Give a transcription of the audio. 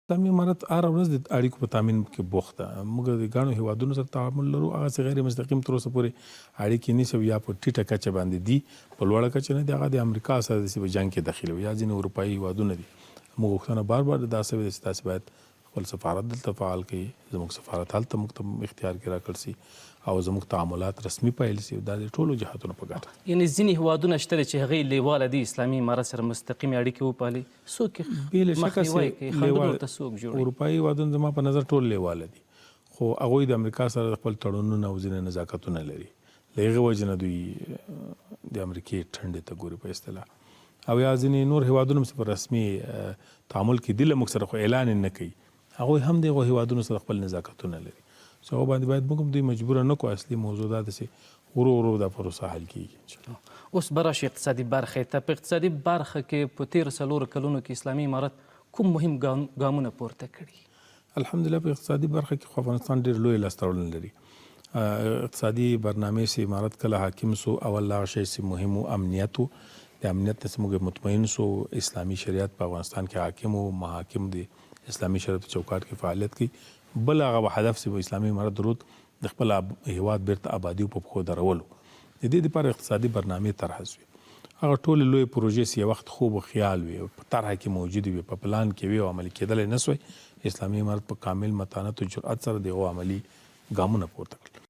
اسلامي امارت هره ورځ د اړیکو په تامین کې بوخت ده. موږ د ګڼو هیوادونو سره تعامل لرو، هغسې غیر مستقیم تر اوسه پورې اړیکې نیسو یا په ټیټه کچه باندې دي، په لوړه کچه نه دي. هغه د امریکا سره داسې په جنګ کې داخل وي یا ځینې اروپایي هیوادونه دي. موږ غوښتنه بار بار دا سوې ده چې تاسې باید خپل سفارت دلته فعال کړئ، زموږ سفارت هلته موږ ته اختیار کې راکړل سي او زموږ تعاملات رسمي پیل سي. دا د ټولو جهاتونو په ګټه. یعنې ځینې هیوادونه شته چې هغې لیواله دي اسلامي امارت سره مستقیمې اړیکې وپالي، څوک بې له شکه مخنیوی کوي، خنډونه ورته څوک جوړوي؟ اروپایي هیوادونه زما په نظر ټول لیواله دي، خو هغوی د امریکا سره خپل تړونونه او ځینې نزاکتونه لري. له هغې وجې نه دوی د امریکې ټنډې ته ګوري په اصطلاح، او یا ځینې نور هیوادونه هم په رسمي تعامل کې دي له موږ سره، خو اعلان یې نه کوي. هغوی هم د هغو هیوادونو سره خپل نزاکتونه لري. سو هغو باندې باید موږ هم دوی مجبوره نه کړو. اصلي موضوع دا ده چې ورو ورو دا پروسه حل کېږي. اوس به راشي اقتصادي برخې ته. په اقتصادي برخه کې په تېرو 4 کلونو کې اسلامي امارت کوم مهم ګامونه پورته کړي؟ الحمدلله په اقتصادي برخه کې خو افغانستان ډېر لوی لاسته راوړنې لري. اقتصادي برنامې چې امارت کله حاکم سو، اول هغه شی چې مهم و امنیت و. د امنیت نه چې موږ مطمئن سو، اسلامي شریعت په افغانستان کې حاکم و، محاکم د اسلامي شریعت په چوکاټ کې فعالیت کوي. بل هغه هدف چې اسلامي امارت درلود د خپل هیواد بیرته آبادي په پښو درولو. د دې لپاره اقتصادي برنامې طرحه شوې. هغه ټولې لویې پروژې چې یو وخت خوب و خیال وي، په طرحه کې موجودې وي، په پلان کې وي او عملي کېدلی نه سوی، اسلامي امارت په کامل متانت او جرأت سره د هغو عملي ګامونه پورته کړل.